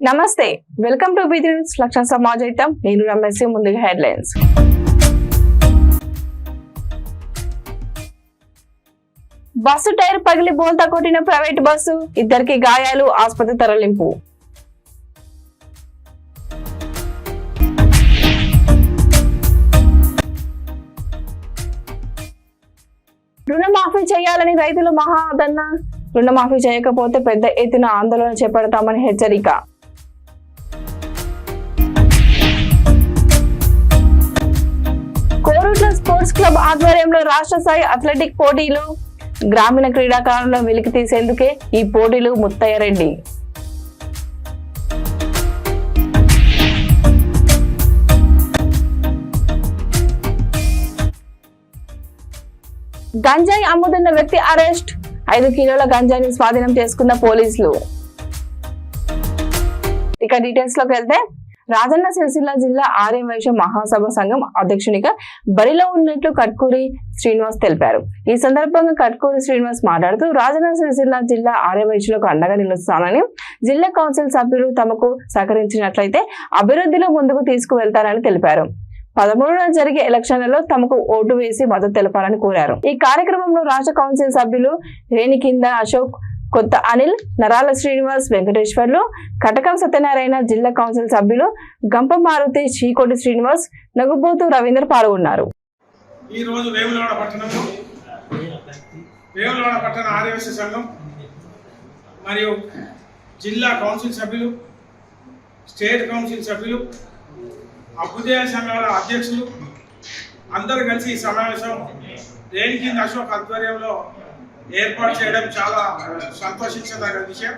నమస్తే welcome to BT news లక్షణ సమాజం నేను రమేష్ ముందుగా హెడ్లైన్స్ బస్సు టైర్ పగిలి బోల్తా కొట్టిన ప్రైవేట్ బస్సు ఇద్దరికి గాయాలు ఆసుపత్రి తరలింపు రుణమాఫీ చేయాలని రైతులు మహాదన్న రుణమాఫీ చేయకపోతే పెద్ద ఎత్తున ఆందోళన చేపడతామని హెచ్చరిక కోరుట్ల స్పోర్ట్స్ క్లబ్ ఆధ్వర్యంలో రాష్ట్ర స్థాయి అథ్లెటిక్ పోటీలు గ్రామీణ క్రీడాకారులను వెలికి తీసేందుకే ఈ పోటీలు ముత్తయ్యరెడ్డి గంజాయి అమ్ముతున్న వ్యక్తి అరెస్ట్ 5 కిలోల గంజాయిని స్వాధీనం చేసుకున్న పోలీసులు ఇక డీటెయిల్స్ లోకి వెళ్తే రాజన్న సిరిసిల్ల జిల్లా ఆర్య వైశ్య మహాసభ సంఘం అధ్యక్షునిగా బరిలో ఉన్నట్లు కట్కూరి శ్రీనివాస్ తెలిపారు. ఈ సందర్భంగా కట్కూరి శ్రీనివాస్ మాట్లాడుతూ రాజన్న సిరిసిల్ల జిల్లా ఆర్య వైశ్యులకు అండగా నిలుస్తానని, జిల్లా కౌన్సిల్ సభ్యులు తమకు సహకరించినట్లయితే అభివృద్ధిలో ముందుకు తీసుకువెళ్తారని తెలిపారు. 13న జరిగే ఎలక్షన్లలో తమకు ఓటు వేసి మద్దతు తెలపాలని కోరారు. ఈ కార్యక్రమంలో రాష్ట్ర కౌన్సిల్ సభ్యులు రేణికింద అశోక్, కొత్త అనిల్, నరాల శ్రీనివాస్, వెంకటేశ్వర్లు, కటకం సత్యనారాయణ, జిల్లా కౌన్సిల్ సభ్యులు గంప మారుతి, చీకోటి శ్రీనివాస్, నగుబోతు రవీందర్ పాల్గొన్నారు. ఈ రోజు వేములవాడ పట్టణంలో వేములవాడ పట్టణ ఆర్యవైశ్య సంఘం మరియు జిల్లా కౌన్సిల్ సభ్యులు, స్టేట్ కౌన్సిల్ సభ్యులు, అభ్యుదయ సంఘాల అధ్యక్షులు అందరూ కలిసి ఈ సమావేశం రేణికింద అశోక్ ఆధ్వర్యంలో ఏర్పాటు చేయడం చాలా సంతోషించదగ్గ విషయం.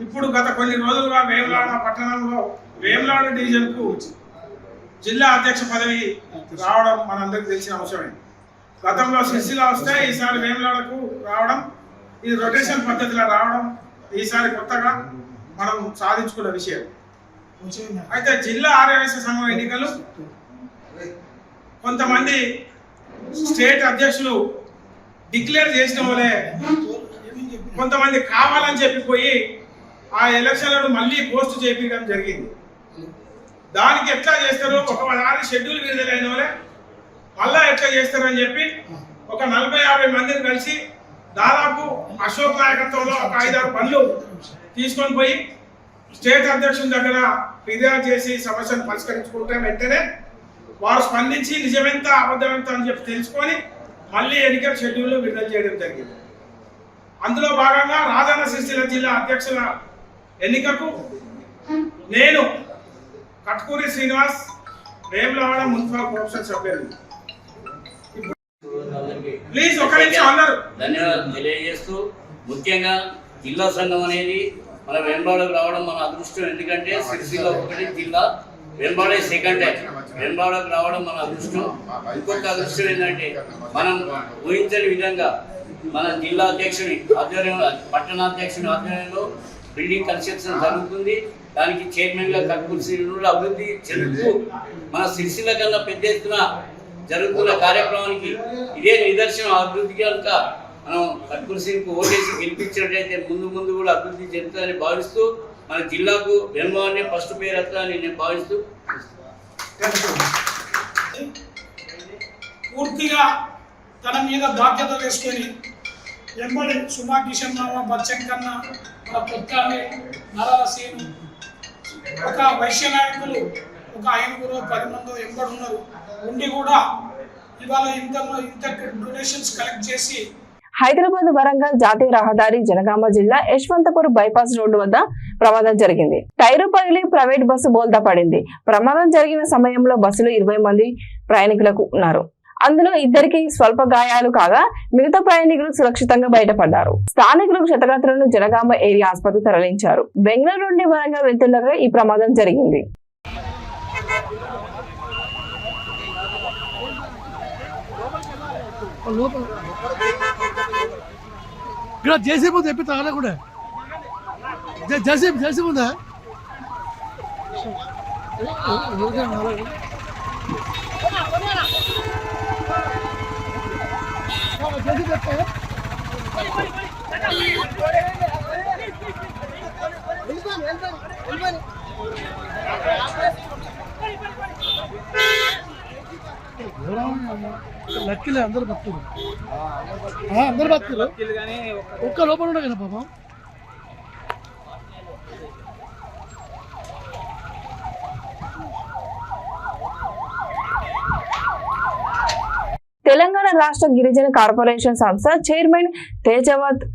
ఇప్పుడు గత కొన్ని రోజులుగా వేములవాడ పట్టణంలో వేములవాడ డివిజన్కు జిల్లా అధ్యక్ష పదవి రావడం మనందరికీ తెలిసిన అంశమే. గతంలో సిరిసిల్ల వస్తే ఈసారి వేములవాడకు రావడం, ఇది రొటేషన్ పద్ధతిలో రావడం ఈసారి కొత్తగా మనం సాధించుకున్న విషయం. అయితే జిల్లా ఆర్యవైశ్య సంఘం ఎన్నికలు కొంతమంది స్టేట్ అధ్యక్షులు డిక్లేర్ చేసిన వాళ్ళే కొంతమంది కావాలని చెప్పిపోయి ఆ ఎలక్షన్లను మళ్ళీ పోస్ట్ చేయించడం జరిగింది. దానికి ఎట్లా చేస్తారు, ఒకసారి షెడ్యూల్ విడుదలైన వాళ్ళే మళ్ళా ఎట్లా చేస్తారు అని చెప్పి ఒక 40-50 మందిని కలిసి దాదాపు అశోక్ నాయకత్వంలో ఒక 5-6 బండ్లు తీసుకొని పోయి స్టేట్ అధ్యక్షుల దగ్గర ఫిర్యాదు చేసి సమస్యను పరిష్కరించుకుంటే వెంటనే వారు స్పందించి నిజమెంత అబద్ధమెంత అని చెప్పి తెలుసుకొని మళ్ళీ ఎన్నికల షెడ్యూల్ విడుదల చేయడం జరిగింది. అందులో భాగంగా రాజన్న సిరిసిల్ల జిల్లా అధ్యక్షుల ఎన్నికకు నేను కట్కూరి శ్రీనివాస్ వేములవాడ మున్సిపల్ కార్పొరేషన్ సభ్యులు. ప్లీజ్ ఒక నిమిషం అందరూ ధన్యవాదాలు తెలియజేస్తూ, ముఖ్యంగా జిల్లా సంఘం అనేది మన వెంబాడకు రావడం మన అదృష్టం. ఎందుకంటే సిరిసిల్ల ఒకటి జిల్లా, వెంబాడే సెకండ్ టైం వెంబాడకు రావడం మన అదృష్టం. ఇంకొక అదృష్టం ఏంటంటే మనం ఊహించని విధంగా మన జిల్లా అధ్యక్షుని ఆధ్వర్యంలో, పట్టణాధ్యక్షుని ఆధ్వర్యంలో బిల్డింగ్ కన్స్ట్రక్షన్ జరుగుతుంది. దానికి చైర్మన్గా కట్కూరి శ్రీనివాస్ అభివృద్ధి చెందుతూ మన సిరిసిల్ల కన్నా పెద్ద ఎత్తున జరుగుతున్న కార్యక్రమానికి ఇదే నిదర్శనం. అభివృద్ధి కనుక మనం కట్కూరి శ్రీనివాస్కు ఓటేసి గెలిపించినట్లయితే ముందు ముందు కూడా అభివృద్ధి చెందుతుందని భావిస్తూ మన జిల్లాకు వెనుమనే ఫస్ట్ పేరు వస్తుందని నేను భావిస్తూ పూర్తిగా తన మీద బాధ్యత వేసుకొని ఎంబడి సుమా కిషన్ మామ, బచ్చన్ కన్నా, మన కొత్తాలి, నరాల సీను, ఒక వైశ్య నాయకులు ఒక 5-10 మంది ఎంబడి ఉన్నారు. ఉండి కూడా ఇవాళ ఇంత డొనేషన్స్ కలెక్ట్ చేసి హైదరాబాద్ వరంగల్ జాతీయ రహదారి జనగామ జిల్లా యశ్వంతపూర్ బైపాస్ రోడ్డు వద్ద ప్రమాదం జరిగింది. టైరు పగిలి ప్రైవేట్ బస్సు బోల్తా పడింది. ప్రమాదం జరిగిన సమయంలో బస్సులో 20 మంది ప్రయాణికులకు ఉన్నారు. అందులో 2కి స్వల్ప గాయాలు కాగా మిగతా ప్రయాణికులు సురక్షితంగా బయటపడ్డారు. స్థానికులు క్షతగాత్రులను జనగామ ఏరియా ఆసుపత్రి తరలించారు. బెంగళూరు నుండి వరంగల్ వెళ్తుండగా ఈ ప్రమాదం జరిగింది. ఇక్కడ జేసీబీ తెప్పి తాగలే కూడా జేసీబీ ఉందా జేసీబీ లక్కీలే అందరు బతుకులు అందరు బతుకులు ఒక్క లోపల ఉండే కదా పాపం. తెలంగాణ రాష్ట్ర గిరిజన కార్పొరేషన్ సంస్థ చైర్మన్ తేజవత్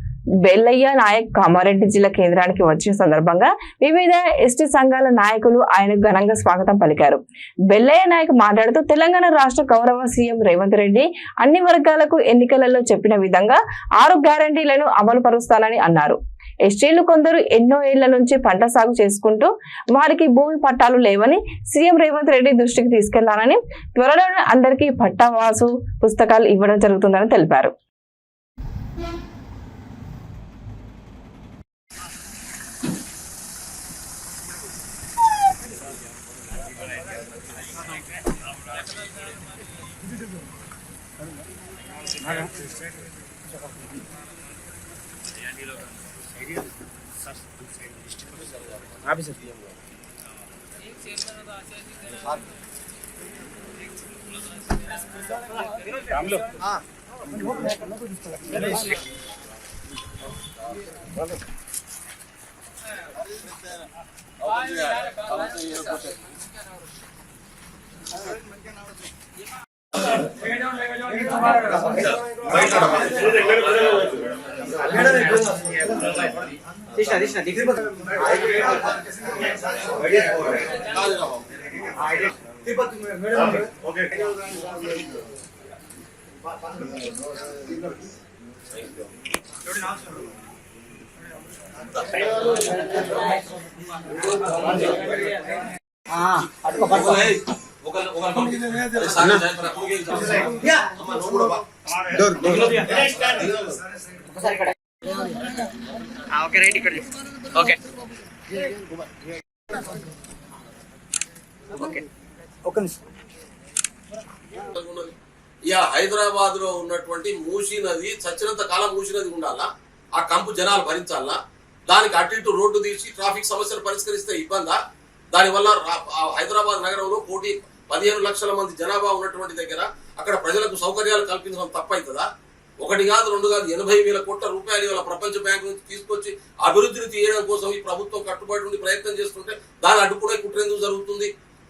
బెల్లయ్య నాయక్ కామారెడ్డి జిల్లా కేంద్రానికి వచ్చిన సందర్భంగా వివిధ ఎస్టీ సంఘాల నాయకులు ఆయనకు ఘనంగా స్వాగతం పలికారు. బెల్లయ్య నాయక్ మాట్లాడుతూ తెలంగాణ రాష్ట్ర గౌరవ సీఎం రేవంత్ రెడ్డి అన్ని వర్గాలకు ఎన్నికలలో చెప్పిన విధంగా 6 గ్యారంటీలను అమలు పరుస్తానని అన్నారు. ఎస్టీలు కొందరు ఎన్నో ఏళ్ల నుంచి పంట సాగు చేసుకుంటూ వారికి భూమి పట్టాలు లేవని సీఎం రేవంత్ రెడ్డి దృష్టికి తీసుకెళ్లానని, త్వరలోనే అందరికీ పట్టావాసు పుస్తకాలు ఇవ్వడం జరుగుతుందని తెలిపారు. హైదరాబాద్ లో ఉన్నటువంటి మూసీ నది చచ్చినంత కాలం మూసీ నది ఉండాలా, ఆ కంపు జనాలు భరించాలా, దానికి అటు ఇటు రోడ్డు తీసి ట్రాఫిక్ సమస్యలు పరిష్కరిస్తే ఇబ్బందా? దానివల్ల హైదరాబాద్ నగరంలో 1,15,00,000 మంది జనాభా ఉన్నటువంటి దగ్గర అక్కడ ప్రజలకు సౌకర్యాలు కల్పించడం తప్పవుతుందా? 1 కాదు 2 కాదు 80,000 కోట్ల రూపాయలు ఇవాళ ప్రపంచ బ్యాంకు నుంచి తీసుకొచ్చి అభివృద్ధిని తీయడం కోసం ఈ ప్రభుత్వం కట్టుబడి ఉండి ప్రయత్నం చేస్తుంటే దాన్ని అడ్డుకునే కుట్ర ఎందుకు జరుగుతుంది?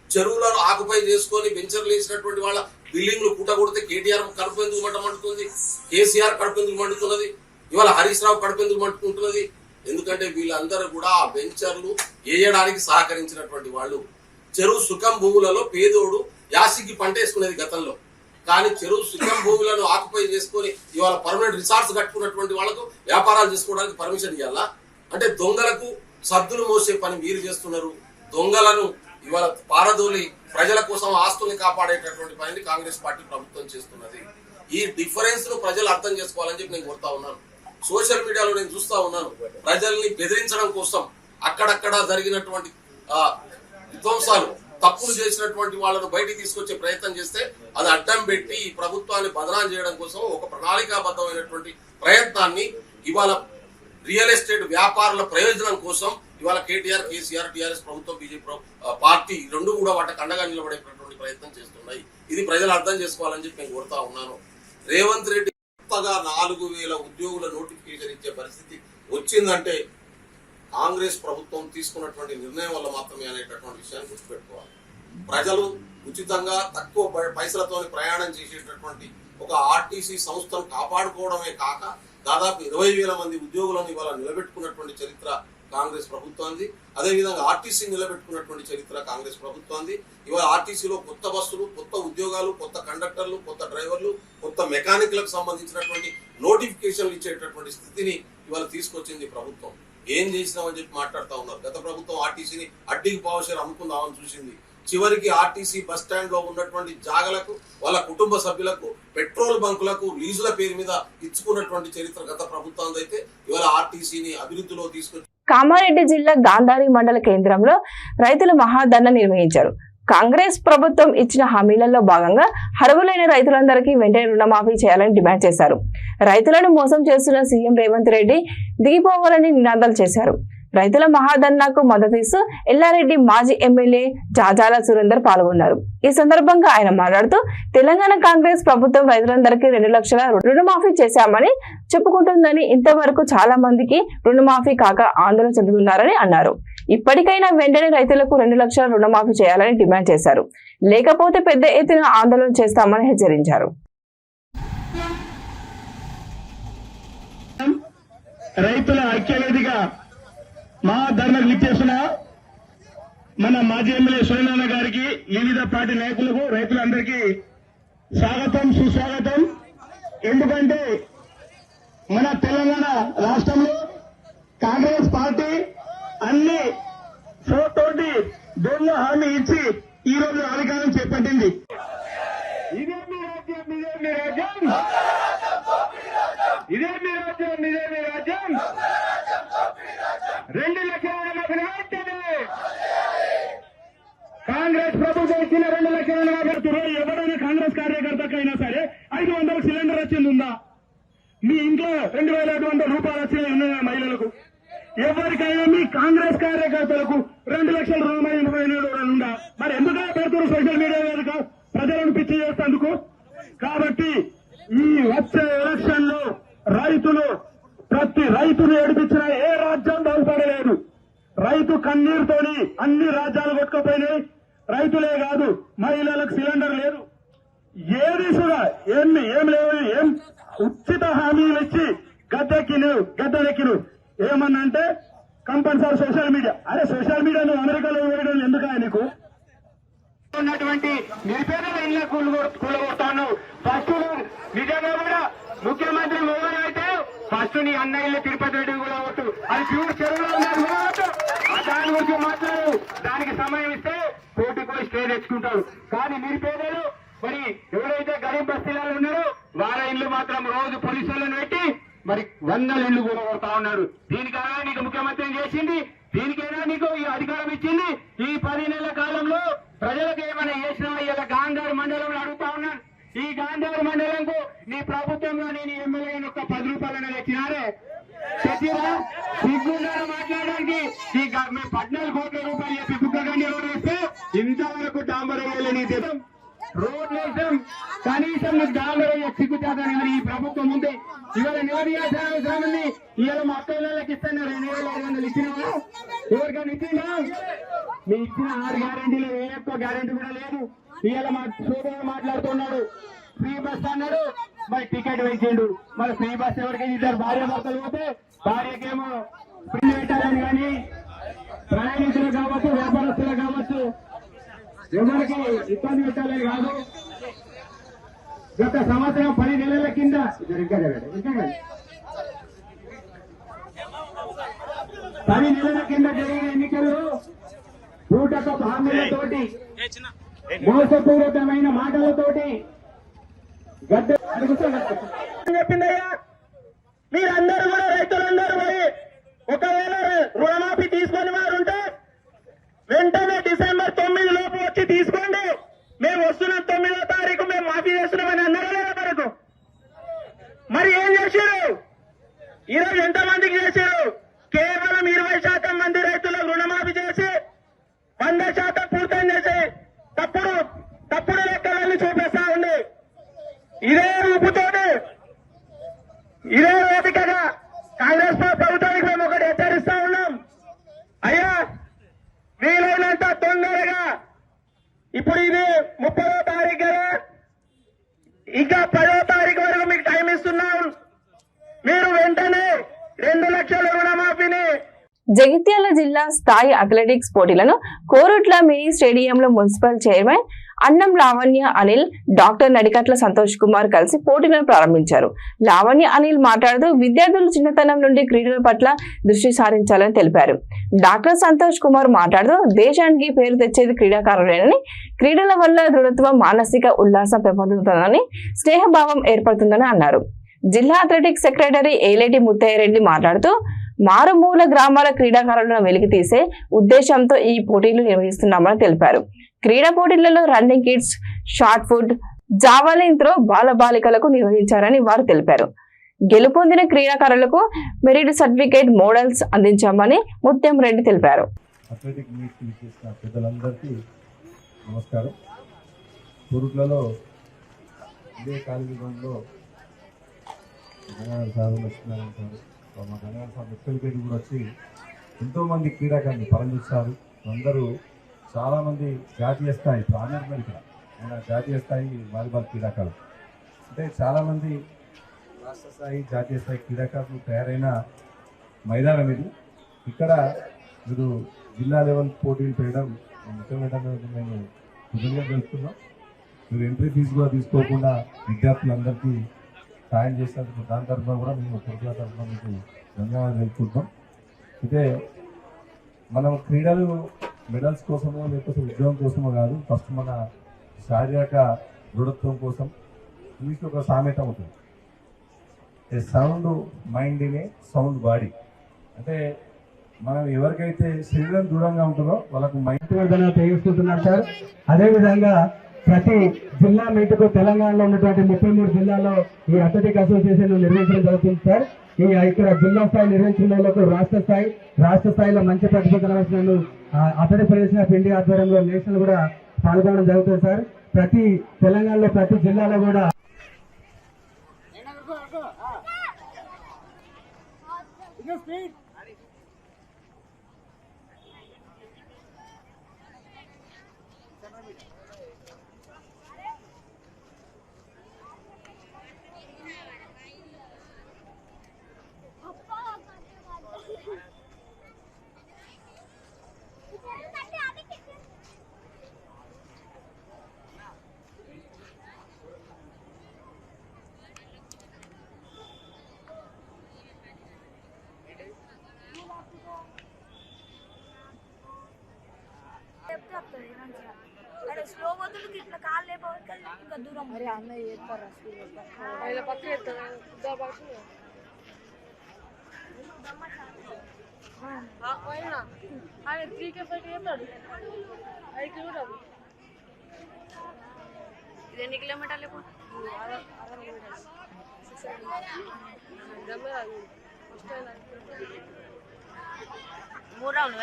చెరువులను ఆకుపై చేసుకొని వెంచర్లు వేసినటువంటి వాళ్ళ బిల్డింగ్లు కూటగొడితే కేటీఆర్ కడుపు ఎందుకు మండుతుంది? కేసీఆర్ కడుపు ఎందుకు మండుతున్నది? ఇవాళ హరీష్ రావు కడుపు ఎందుకు మండుకుంటున్నది? ఎందుకంటే వీళ్ళందరూ కూడా ఆ వెంచర్లు వేయడానికి సహకరించినటువంటి వాళ్ళు. చెరువు సుఖం భూములలో పేదోడు యాసికి పంట వేసుకునేది గతంలో, కానీ చెరువు సుఖం భూములను ఆకుపై చేసుకొని ఇవాళ పర్మనెంట్ రిసార్ట్స్ కట్టుకున్నటువంటి వాళ్ళకు వ్యాపారాలు చేసుకోవడానికి పర్మిషన్ ఇవ్వాలా? అంటే దొంగలకు సద్దులు మోసే పని మీరు చేస్తున్నారు. దొంగలను ఇవాళ పారదోలి ప్రజల కోసం ఆస్తుల్ని కాపాడేటటువంటి పనిని కాంగ్రెస్ పార్టీ ప్రభుత్వం చేస్తున్నది. ఈ డిఫరెన్స్ ను ప్రజలు అర్థం చేసుకోవాలని చెప్పి నేను కోరుతా ఉన్నాను. సోషల్ మీడియాలో నేను చూస్తా ఉన్నాను, ప్రజల్ని బెదిరించడం కోసం అక్కడక్కడ జరిగినటువంటి విధ్వంసాలు, తప్పులు చేసినటువంటి వాళ్ళను బయటికి తీసుకొచ్చే ప్రయత్నం చేస్తే అది అడ్డం పెట్టి ఈ ప్రభుత్వాన్ని బదనాం చేయడం కోసం ఒక ప్రణాళికాబద్ధమైనటువంటి ప్రయత్నాన్ని ఇవాళ రియల్ ఎస్టేట్ వ్యాపారుల ప్రయోజనం కోసం ఇవాళ కేటీఆర్, కేసీఆర్, టీఆర్ఎస్ ప్రభుత్వం, బీజేపీ పార్టీ రెండు కూడా వాటికి అండగా నిలబడేటటువంటి ప్రయత్నం చేస్తున్నాయి. ఇది ప్రజలు అర్థం చేసుకోవాలని చెప్పి నేను కోరుతా ఉన్నాను. రేవంత్ రెడ్డి కొత్తగా 4,000 ఉద్యోగుల నోటిఫికేషన్ ఇచ్చే పరిస్థితి వచ్చిందంటే కాంగ్రెస్ ప్రభుత్వం తీసుకున్నటువంటి నిర్ణయం వల్ల మాత్రమే అనేటటువంటి విషయాన్ని గుర్తుపెట్టుకోవాలి. ప్రజలు ఉచితంగా తక్కువ పైసలతో ప్రయాణం చేసేటటువంటి ఒక ఆర్టీసీ సంస్థను కాపాడుకోవడమే కాక దాదాపు 20,000 మంది ఉద్యోగులను ఇవాళ నిలబెట్టుకున్నటువంటి చరిత్ర కాంగ్రెస్ ప్రభుత్వాన్ని. అదేవిధంగా ఆర్టీసీ నిలబెట్టుకున్నటువంటి చరిత్ర కాంగ్రెస్ ప్రభుత్వాన్ని. ఇవాళ ఆర్టీసీలో కొత్త బస్సులు, కొత్త ఉద్యోగాలు, కొత్త కండక్టర్లు, కొత్త డ్రైవర్లు, కొత్త మెకానిక్లకు సంబంధించినటువంటి నోటిఫికేషన్లు ఇచ్చేటటువంటి స్థితిని ఇవాళ తీసుకొచ్చింది ప్రభుత్వం. ఏం చేసినామని చెప్పి మాట్లాడుతూ ఉన్నారు. గత ప్రభుత్వం ఆర్టీసీని అడ్డికి పావుషేరు అమ్ముకుందామని చూసింది. చివరికి ఆర్టీసీ బస్ స్టాండ్ లో ఉన్నటువంటి జాగలకు, వాళ్ళ కుటుంబ సభ్యులకు, పెట్రోల్ బంకులకు లీజుల పేరు మీద ఇచ్చుకున్నటువంటి చరిత్ర గత ప్రభుత్వం అయితే ఇవాళ ఆర్టీసీని అభివృద్ధిలో తీసుకొచ్చి. కామారెడ్డి జిల్లా గాంధారి మండల కేంద్రంలో రైతుల మహాధర్నా నిర్వహించారు. కాంగ్రెస్ ప్రభుత్వం ఇచ్చిన హామీలలో భాగంగా అర్హులైన రైతులందరికీ వెంటనే రుణమాఫీ చేయాలని డిమాండ్ చేశారు. రైతులను మోసం చేస్తున్న సీఎం రేవంత్ రెడ్డి దిగిపోవాలని నినాదాలు చేశారు. రైతుల మహాధర్నాకు మద్దతిస్తూ ఎల్లారెడ్డి మాజీ ఎమ్మెల్యే జాజాల సురేందర్ పాల్గొన్నారు. ఈ సందర్భంగా ఆయన మాట్లాడుతూ తెలంగాణ కాంగ్రెస్ ప్రభుత్వం రైతులందరికీ 2 లక్షల రుణమాఫీ చేశామని చెప్పుకుంటుందని, ఇంతవరకు చాలా మందికి రుణమాఫీ కాక ఆందోళన చెందుతున్నారని అన్నారు. ఇప్పటికైనా వెంటనే రైతులకు 2 లక్షల రుణమాఫీ చేయాలని డిమాండ్ చేశారు. లేకపోతే పెద్ద ఎత్తున ఆందోళన చేస్తామని హెచ్చరించారు. రైతుల ఐక్యవేదిక మహాధర్నాకు విచ్చేసిన మన మాజీ ఎమ్మెల్యే సురేంద్ర గారికి, వివిధ పార్టీ నాయకులకు, రైతులందరికీ స్వాగతం, సుస్వాగతం. ఎందుకంటే మన తెలంగాణ రాష్ట్రంలో కాంగ్రెస్ పార్టీ అన్ని తోటి దొంగ హామీ ఇచ్చి ఈ రోజు అధికారం చేపట్టింది. ఇదే మీ రాజ్యం, ఇదే మీ రాజ్యం, ఇదే మీ రాజ్యం, ఇదే మీ రాజ్యం. 2 లక్షల రుణమాఫీని వెంటనే కాంగ్రెస్ ప్రభుత్వం ఇచ్చిన 2 లక్షల రుణమాఫీ. ఎవరైనా కాంగ్రెస్ కార్యకర్తకైనా సరే 500 సిలిండర్ వచ్చింది ఉందా? మీ ఇంట్లో 2,500 రూపాయలు వచ్చినాయి ఉన్నాయా మహిళలకు? ఎవరికైనా మీ కాంగ్రెస్ కార్యకర్తలకు 2 లక్షల రుణమాఫీ ఉందా? మరి ఎందుకైనా పెడుతున్నారు సోషల్ మీడియా వేదిక ప్రజలను పిచ్చి చేసేందుకు? కాబట్టి ఈ వచ్చే ఎలక్షన్ లో రైతులు ప్రతి రైతును ఏడిపించిన ఏ రాజ్యం బాగుపడలేదు. రైతు కన్నీరుతోని అన్ని రాజ్యాలు కొట్టుకుపోయినాయి. రైతులే కాదు, మహిళలకు సిలిండర్ లేదు, ఏది కూడా ఏం లేవు. ఏం ఉచిత హామీలు ఇచ్చి గద్దెనెక్కిను. ఏమన్నా అంటే కంపల్సరీ సోషల్ మీడియా. అరే సోషల్ మీడియా నువ్వు అమెరికాలో వేయడం ఎందుకు? నీకు ఉన్నటువంటి నిరుపేదల ఇళ్ల కూలగొడతాను. ఫస్ట్ నిజంగా కూడా ముఖ్యమంత్రి మోహన్ అయితే ఫస్ట్ నీ అన్న ఇల్లు తిరుపతి రెడ్డి కూడా కొట్టు. అది ప్యూర్ చెరువులో ఉన్నది కూడా దాని గురించి మాట్లాడు. దానికి సమయం ఇస్తే కోర్టు కూడా స్టే తెచ్చుకుంటాడు. కానీ నిరుపేదలు మరి ఎవరైతే గరీబ్ బస్తీలలో ఉన్నారో వాళ్ళ ఇల్లు మాత్రం రోజు పోలీసులను పెట్టి మరి 100 ఇళ్లు కూడా కొడతా ఉన్నాడు. దీనికైనా నీకు ముఖ్యమంత్రి చేసింది, దీనికైనా నీకు ఈ అధికారం ఇచ్చింది. ఈ 10 నెలల కాలంలో ప్రజలకు ఏమైనా చేసినా ఇలా గాంధారి మండలంలో అడుగుతా ఉన్నాను. ఈ గాంధారి మండలంకు నీ ప్రభుత్వంలో నేను ఎమ్మెల్యే ఒక్క 10 రూపాయలు తెచ్చినారే? తెచ్చిరా? సిగ్గున్నారా మాట్లాడడానికి? ఈ 14 కోట్ల రూపాయలు చెప్పి బుక్కగండి ఎవరు వేస్తే ఇంతవరకు డాంబర్ వేయలే. నీ దేశం రోడ్లు వేసాం, కనీసం నీకు డాంబర్ వేయ సిగ్గుతాదని. కానీ ఈ ప్రభుత్వం ఉంది. ఇవాళ నిలదీయాల్సిన అవసరం ఉంది. ఇవాళ మా అక్కలకి ఇస్తాను 2,500 ఇచ్చినావా? ఎవరికైనా ఇచ్చిందా? మీ ఇచ్చిన 6 గ్యారెంటీలు ఏ ఎక్కువ గ్యారెంటీ కూడా లేదు. ఇవాళ మా సోదరుడు మాట్లాడుతున్నాడు, ఫ్రీ బస్ అన్నాడు, మరి టికెట్ వేసిండు. మరి ఫ్రీ బస్ ఎవరికైనా 2 భార్య భర్తలు పోతే భార్యకేమో ఫ్రీ పెట్టాలని. కానీ ప్రయాణికులు కావచ్చు, వ్యాపారస్తులు కావచ్చు, ఎవరికి ఇబ్బంది పెట్టాలని కాదు. గత సంవత్సరం 10 నెలల కింద 10 నెలల కింద జరిగిన ఎన్నికల్లో బూటకపు హామీలతోటి, మోసపూరితమైన మాటలతోటి గద్దె చెప్పిందయ్యా. మీరందరూ కూడా రైతులందరూ పోయి ఒకవేళ రుణమాఫీ తీసుకొని వారు ఉంటే వెంటనే డిసెంబర్ 9 లోపు వచ్చి తీసుకోండి. మేము వస్తున్నాం 9వ తారీఖు మేము మాఫీ చేస్తున్నామని అన్నారా లేదా వరకు? మరి ఏం చేశారు? ఈరోజు ఎంతమందికి చేశారు? కేవలం 20% మంది రైతులకు రుణమాఫీ చేసి 100% పూర్తం చేసి తప్పుడు లెక్కలన్నీ చూపిస్తా ఉంది. ఇదే రూపుతోటి, ఇదే వేదికగా కాంగ్రెస్ ప్రభుత్వానికి మేము ఒకటి హెచ్చరిస్తా ఉన్నాం. అయ్యా, వీలైనంత తొందరగా ఇప్పుడు ఇది 30వ తారీఖు కదా, ఇంకా 10వ తారీఖు వరకు మీకు టైం ఇస్తున్నాం. మీరు వెంటనే 2 లక్షల రుణమాఫీని. జగిత్యాల జిల్లా స్థాయి అథ్లెటిక్స్ పోటీలను కోరుట్ల మినీ స్టేడియంలో మున్సిపల్ చైర్మన్ అన్నం లావణ్య అనిల్, డాక్టర్ నడికట్ల సంతోష్ కుమార్ కలిసి పోటీలను ప్రారంభించారు. లావణ్య అనిల్ మాట్లాడుతూ విద్యార్థులు చిన్నతనం నుండి క్రీడల పట్ల దృష్టి సారించాలని తెలిపారు. డాక్టర్ సంతోష్ కుమార్ మాట్లాడుతూ దేశానికి పేరు తెచ్చేది క్రీడాకారులేనని, క్రీడల వల్ల దృఢత్వం, మానసిక ఉల్లాసం పెంపొందుతుందని, స్నేహభావం ఏర్పడుతుందని అన్నారు. జిల్లా అథ్లెటిక్స్ సెక్రటరీ ఏలేటి ముత్తయ్యరెడ్డి మాట్లాడుతూ మారుమూల గ్రామాల క్రీడాకారులను వెలికితీసే ఉద్దేశంతో ఈ పోటీలు నిర్వహిస్తున్నామని తెలిపారు. క్రీడా పోటీలలో running kits, shot put, javelin throw బాలబాలికలకు నిర్వహించారని వారు తెలిపారు. గెలుపొందిన క్రీడాకారులకు మెరిట్ సర్టిఫికేట్ మోడల్స్ అందించామని ముత్యం రెడ్డి తెలిపారు. అథ్లెటిక్ మీట్కి చేసిన పెద్దలందరికీ నమస్కారం. కోరుట్లలో ఇదే కాలేజీ గ్రౌండ్లో గంగాధర సార్ లక్ష్మీనారాయణ సార్ మా గంగాధర సార్ ముఖ్యమంత్రి కూడా వచ్చి ఎంతోమంది క్రీడాకారులు పరంజుస్తారు. అందరూ చాలామంది జాతీయ స్థాయి ప్రాణాత్మక ఆయన జాతీయ స్థాయి వాలీబాల్ క్రీడాకారులు అంటే చాలామంది రాష్ట్ర స్థాయి జాతీయ స్థాయి క్రీడాకారులు తయారైన మైదానం ఇది. ఇక్కడ మీరు జిల్లా లెవెల్ పోటీలు చేయడం ముఖ్యమైన మేము నిజంగా తెలుసుకున్నాం. మీరు ఎంట్రీ ఫీజు కూడా తీసుకోకుండా విద్యార్థులందరికీ సాయం చేసినందుకు దాని తరఫున కూడా మేము కొడుకుల తరఫున మీకు ధన్యవాదాలు తెలుపుకుంటాం. అయితే మనం క్రీడలు మెడల్స్ కోసమో లేకపోతే ఉద్యోగం కోసమో కాదు, ఫస్ట్ మన శారీరక దృఢత్వం కోసం. ఇంగ్లీష్లో ఒక సామెత ఉంటుంది, a sound mind in a sound body. అంటే మనం ఎవరికైతే శరీరం దృఢంగా ఉంటుందో వాళ్ళకు మైండ్ తెలియజేస్తున్నారు సార్. అదేవిధంగా ప్రతి జిల్లా మీటుకు తెలంగాణలో ఉన్నటువంటి 33 జిల్లాల్లో ఈ అథ్లెటిక్ అసోసియేషన్ నిర్వహించడం జరుగుతుంది సార్. ఇక్కడ జిల్లా స్థాయి నిర్వహించిన వాళ్ళకు రాష్ట్ర స్థాయిలో మంచి ప్రతిభ కనవలసిన అథ్లెటిక్ ఫెడరేషన్ ఆఫ్ ఇండియా ఆధ్వర్యంలో నేషనల్ కూడా పాల్గొనడం జరుగుతుంది సార్. ప్రతి తెలంగాణలో ప్రతి జిల్లాలో కూడా స్లో వదులుకి ఇట్లా కాళ్ళు లేకపోతే ఇంకా దూరం మరి అన్నయ్య చేస్తారు ఇలా పక్క చేస్తారు ఆయన 3K ఫైట్ చేస్తాడు 5 కిలోమీటర్లు. ఇది ఎన్ని కిలోమీటర్లు మూడు రౌండ్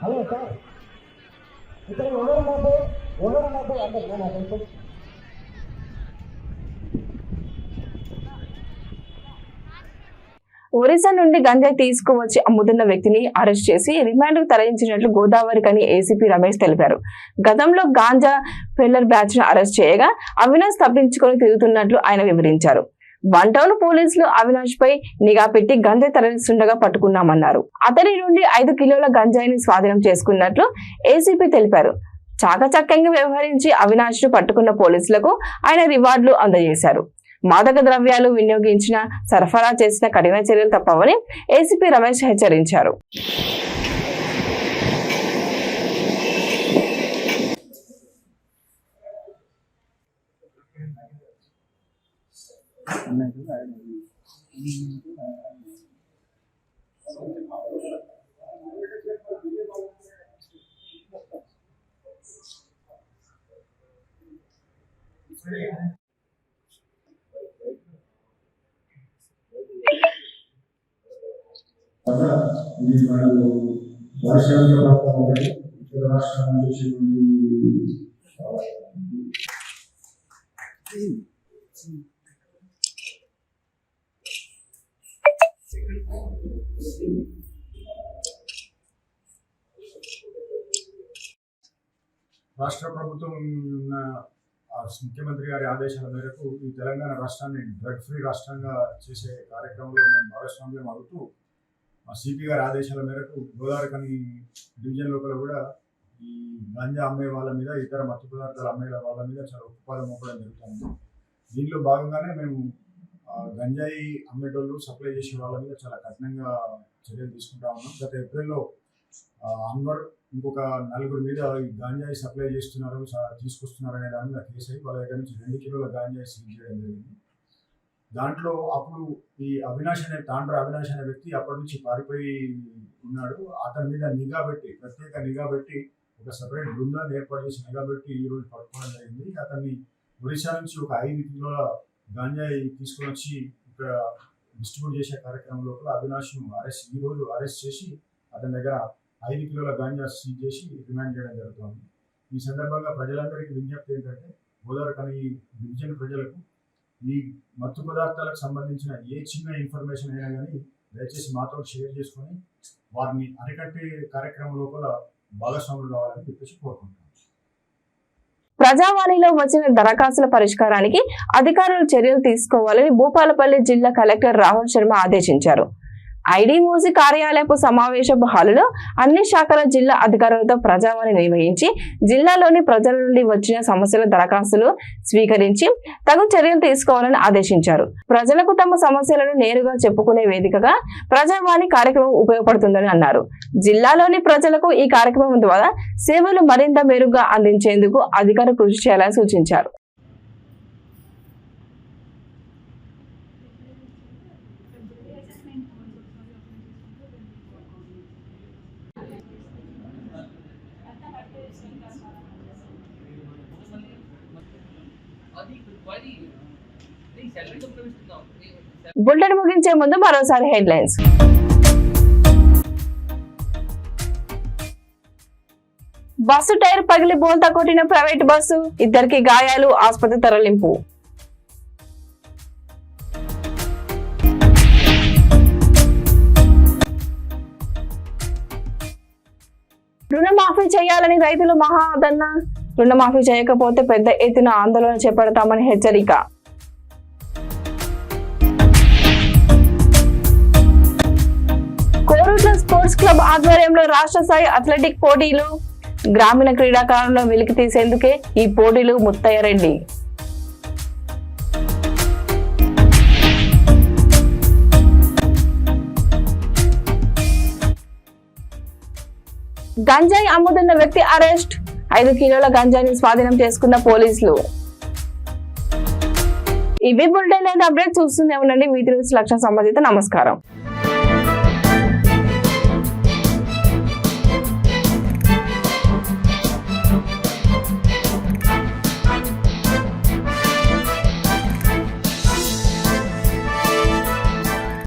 హలో సార్, ఇక్కడ ఒరిస్సా నుండి గంజాయి తీసుకువచ్చి అమ్ముతున్న వ్యక్తిని అరెస్ట్ చేసి రిమాండ్కు తరలించినట్లు గోదావరికని ఏసీపీ రమేష్ తెలిపారు. గతంలో గాంజా పెల్లర్ బ్యాచ్ ను అరెస్ట్ చేయగా అవినాష్ తప్పించుకొని తిరుగుతున్నట్లు ఆయన వివరించారు. వంటౌన్ పోలీసులు అవినాష్ పై నిఘా పెట్టి గంజాయి తరలిస్తుండగా పట్టుకున్నామన్నారు. అతని నుండి 5 కిలోల గంజాయిని స్వాధీనం చేసుకున్నట్లు ఏసీపీ తెలిపారు. చాకచక్యంగా వ్యవహరించి అవినాష్ ను పట్టుకున్న పోలీసులకు ఆయన రివార్డులు అందజేశారు. మాదక ద్రవ్యాలు వినియోగించిన సరఫరా చేసిన కఠిన చర్యలు తప్పవని ఏసీపీ రమేష్ హెచ్చరించారు. ఇది మనకు పారిశ్రామిక ప్రాంతం ఒకటి ఇతర రాష్ట్రాల నుంచి రాష్ట్ర ప్రభుత్వం ముఖ్యమంత్రి గారి ఆదేశాల మేరకు ఈ తెలంగాణ రాష్ట్రాన్ని డ్రగ్ ఫ్రీ రాష్ట్రంగా చేసే కార్యక్రమంలో మేము భాగస్వామ్యం అవుతూ సిపి గారి ఆదేశాల మేరకు గోదావరికని డివిజన్ లోపల కూడా ఈ గాంజా అమ్మే వాళ్ళ మీద ఇతర మత్తు పదార్థాలు అమ్మే వాళ్ళ మీద చాలా ఉత్పాదం మోపడం జరుగుతుంది. దీనిలో భాగంగానే మేము గంజాయి అమ్మేటోళ్ళు సప్లై చేసే వాళ్ళ మీద చాలా కఠినంగా చర్యలు తీసుకుంటా ఉన్నాం. గత ఏప్రిల్లో అన్వర్ ఇంకొక 4 మీద ఈ గాంజాయి సప్లై చేస్తున్నారు, తీసుకొస్తున్నారు అనే దాని మీద కేసు అయ్యి వాళ్ళ దగ్గర నుంచి 2 కిలోల గాంజాయి సీజ్ చేయడం జరిగింది. దాంట్లో అప్పుడు ఈ తాండ్ర అవినాష్ అనే వ్యక్తి అప్పటి నుంచి పారిపోయి ఉన్నాడు. అతని మీద ప్రత్యేక నిఘా పెట్టి ఒక సపరేట్ బృందాన్ని ఏర్పాటు చేసి నిఘా పెట్టి ఈ రోజు పట్టుకోవడం జరిగింది. అతన్ని ఒరిస్సా నుంచి ఒక 5 కిలోల గాంజాయి తీసుకొని వచ్చి ఇక్కడ డిస్ట్రిబ్యూట్ చేసే కార్యక్రమం లోపల అవినాష్ను ఈ రోజు అరెస్ట్ చేసి అతని దగ్గర 5 కిలోల గాంజా సీజ్ చేసి రిమాండ్ చేయడం జరుగుతుంది. ఈ సందర్భంగా ప్రజలందరికీ విజ్ఞప్తి ఏంటంటే గోదావరి డివిజన్ ప్రజలకు ఈ మత్తు పదార్థాలకు సంబంధించిన ఏ చిన్న ఇన్ఫర్మేషన్ అయినా కానీ దయచేసి మాతో షేర్ చేసుకొని వారిని అరికట్టే కార్యక్రమం లోపల భాగస్వాములు కావాలని చెప్పేసి కోరుకుంటున్నాం. ప్రజావాణిలో వచ్చిన దరఖాస్తుల పరిష్కారానికి అధికారులు చర్యలు తీసుకోవాలని భూపాలపల్లి జిల్లా కలెక్టర్ రాహుల్ శర్మ ఆదేశించారు. ఐడీఓసీ కార్యాలయపు సమావేశపు హాలులో అన్ని శాఖల జిల్లా అధికారులతో ప్రజావాణి నిర్వహించి జిల్లాలోని ప్రజల నుండి వచ్చిన సమస్యల దరఖాస్తులు స్వీకరించి తగు చర్యలు తీసుకోవాలని ఆదేశించారు. ప్రజలకు తమ సమస్యలను నేరుగా చెప్పుకునే వేదికగా ప్రజావాణి కార్యక్రమం ఉపయోగపడుతుందని అన్నారు. జిల్లాలోని ప్రజలకు ఈ కార్యక్రమం ద్వారా సేవలు మరింత మెరుగ్గా అందించేందుకు అధికారులు కృషి చేయాలని సూచించారు. బులెటిన్ ముగించే ముందు మరోసారి హెడ్లైన్స్. బస్సు టైర్ పగిలి బోల్తా కొట్టిన ప్రైవేట్ బస్సు, 2 గాయాలు, ఆసుపత్రి తరలింపు. రుణమాఫీ చేయాలని రైతులు మహాధర్నా, రుణమాఫీ చేయకపోతే పెద్ద ఎత్తున ఆందోళన చేపడతామని హెచ్చరిక. కోరుట్ల స్పోర్ట్స్ క్లబ్ ఆధ్వర్యంలో రాష్ట్ర స్థాయి అథ్లెటిక్ పోటీలు, గ్రామీణ క్రీడాకారులను వెలికి తీసేందుకే ఈ పోటీలు. ముత్తయ్యరెడ్డి. గంజాయి అమ్ముతున్న వ్యక్తి అరెస్ట్, 5 కిలోల గంజాయిని స్వాధీనం చేసుకున్న పోలీసులు. ఇవి బులెటిన్ అప్డేట్ చూస్తూనే ఉండండి. వీటి లక్ష్యం సంబంధిత. నమస్కారం.